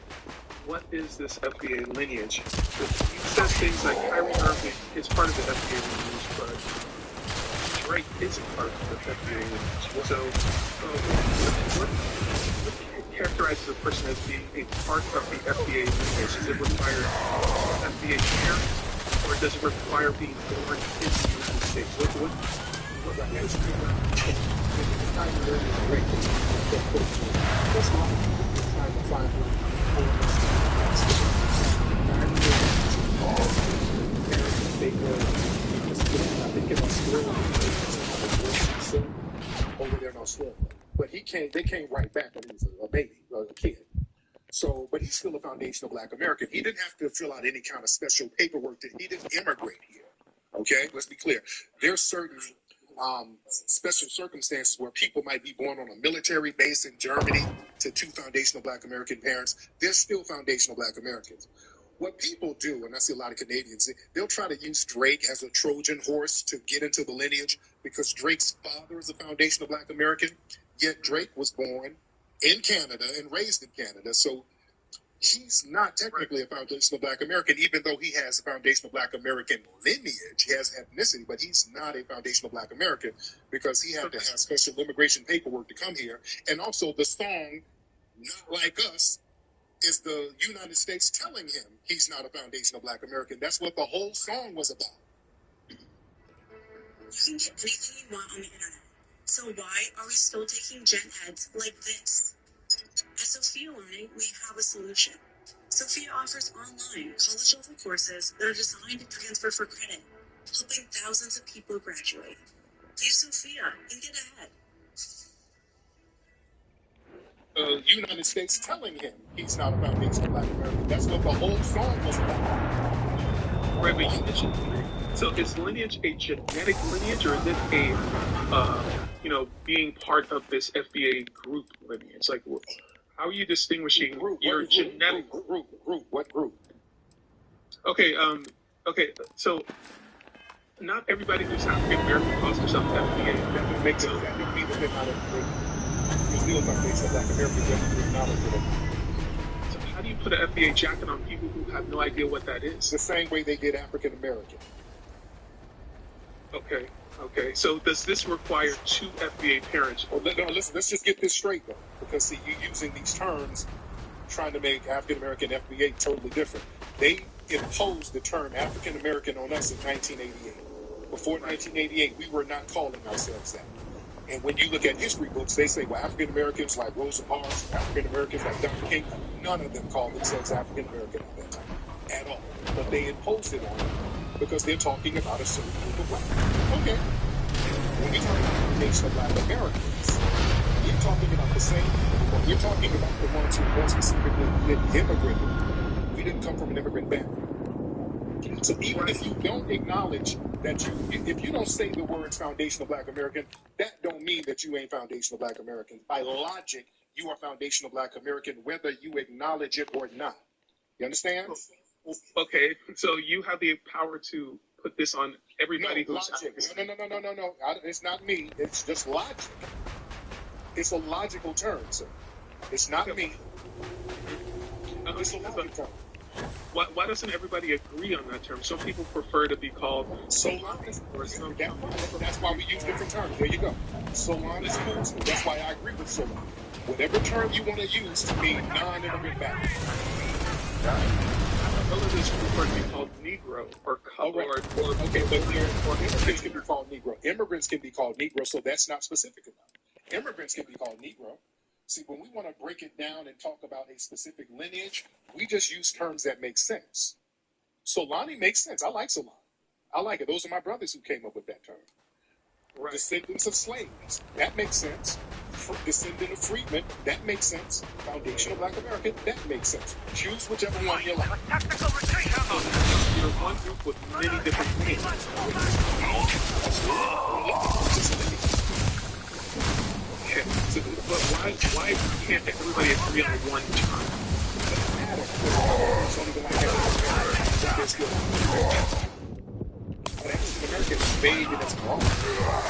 what is this FBA lineage. You said things like Kyrie Irving is part of the FBA lineage, but Drake isn't part of the FBA lineage. So, what characterizes a person as being a part of the FBA lineage? Does it require FBA parents, or does it require being born in the United States? What is it? I think in Australia, over there in Australia. But they came right back when he was a baby, a kid. So, but he's still a foundational Black American. He didn't have to fill out any kind of special paperwork. He didn't immigrate here. Okay, let's be clear. There's certain special circumstances where people might be born on a military base in Germany to two foundational Black American parents. They're still foundational Black Americans. What people do, and I see a lot of Canadians, they'll try to use Drake as a Trojan horse to get into the lineage because Drake's father is a foundational Black American, yet Drake was born in Canada and raised in Canada. So he's not technically a foundational Black American, even though he has a foundational Black American lineage. He has ethnicity, but he's not a foundational Black American because he had to have special immigration paperwork to come here. And also the song, Not Like Us, is the United States telling him he's not a foundational Black American. That's what the whole song was about. You can get anything you want on the internet. So why are we still taking gen eds like this? At Sophia Learning, we have a solution. Sophia offers online college-level courses that are designed to transfer for credit, helping thousands of people graduate. Use Sophia and get ahead. United States telling him he's not a foundational Black American. That's what the whole song was about. Right, but you mentioned, so is lineage a genetic lineage, or is it a, being part of this FBA group lineage? Like, how are you distinguishing your genetic group? What group? Okay, so not everybody who's African American calls themselves FBA. That makes it. That means that they're not You're still foundational Black American, whether you acknowledge it or not. So how do you put an FBA jacket on people who have no idea what that is? The same way they did African American. Okay. So does this require two FBA parents? No, listen, let's just get this straight, though. Because, see, you're using these terms trying to make African American FBA totally different. They imposed the term African American on us in 1988. Before 1988, we were not calling ourselves that. And when you look at history books, they say, well, African Americans like Rosa Parks, African Americans like Dr. King, none of them called themselves African American at that time at all. But they imposed it on them because they're talking about a certain group of Black people. Okay. When we talk about the nation of Black Americans, we're talking about the same people, but we're talking about the ones who more specifically didn't immigrate. We didn't come from an immigrant background. So even if you don't acknowledge that if you don't say the words foundational Black American, that don't mean that you ain't foundational Black American. By logic, you are foundational Black American, whether you acknowledge it or not. You understand? Okay, so you have the power to put this on everybody who's... Logic. No. It's not me. It's just logic. It's a logical term, sir. It's not me. It's a logical term. Why doesn't everybody agree on that term? Some people prefer to be called Solon. That's why we use different terms. There you go. Solon is cool. That's why I agree with Solon. Whatever term you want to use to mean non-immigrant background. Relatives prefer to be called Negro or colored. Okay, but immigrants can be called Negro. Immigrants can be called Negro, so that's not specific enough. Immigrants can be called Negro. See, when we want to break it down and talk about a specific lineage, we just use terms that make sense. Solani makes sense. I like Solani. I like it. Those are my brothers who came up with that term. Right. Descendants of slaves. That makes sense. Descendant of freedmen. That makes sense. Foundational Black American. That makes sense. Choose whichever one you like. You're one group with many different names. Okay. So, but why can't everybody agree on one term? But African Americans made it as wrong.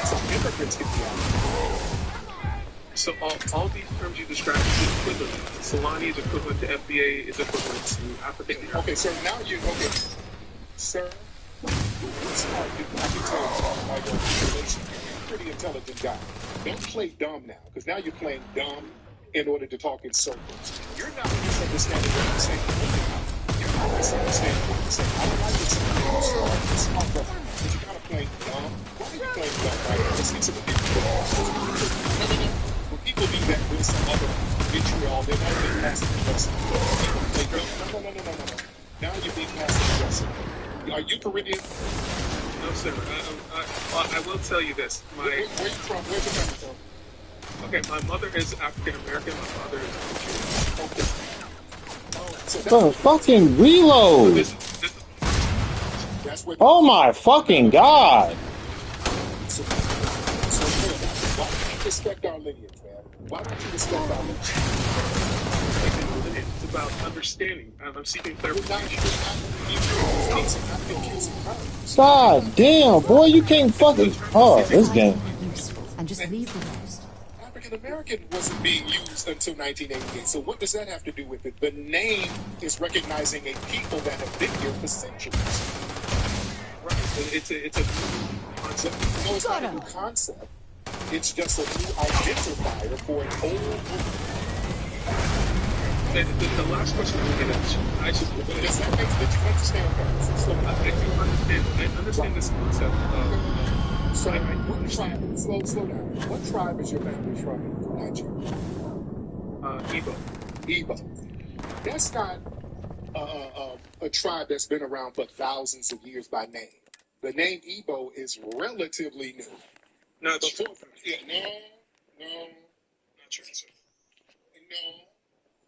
So immigrants can be out. So all these terms you described is equivalent. Solani is equivalent to FBA, is equivalent to African American. Okay, so now sir, Smart people. I can tell by your articulation, you're a pretty intelligent guy. Don't play dumb now, because now you're playing dumb in order to talk in circles. You're not misunderstanding what I'm saying. You're not misunderstanding what I'm saying. I don't like it. You're smart, but you're kind of playing dumb. Why are you playing dumb right now? Let's get to the big no. When people do that with some other vitriol, they're not being passive aggressive. People play dumb. No. Now you're being passive aggressive. Are you Caribbean? No, sir. I will tell you this. Where you from? Where's your family from? Okay, my mother is African American. My father is Nigerian. Okay. So The fucking reload. Oh my fucking god. So why don't you respect our lineage, man? Why don't you respect our lineage? It's about understanding. I'm seeking clarification. God damn, boy, you can't fucking. Oh, this game. And just leave the rest. African American wasn't being used until 1988. So what does that have to do with it? The name is recognizing a people that have been here for centuries. Right. It's a concept. No, it's not a new concept. It's just a new identifier for an old group. The last question I'm going to ask you, does that make sense? Did you understand that? I understand this concept. What tribe? Slow down. What tribe is your family from in Nigeria? Igbo. That's not a tribe that's been around for thousands of years by name. The name Igbo is relatively new. No, it's true. No, not true. No.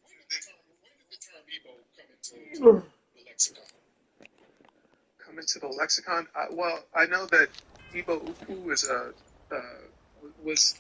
When did the term Igbo come into the lexicon? Come into the lexicon? Well, I know that Igbo Ukwu is was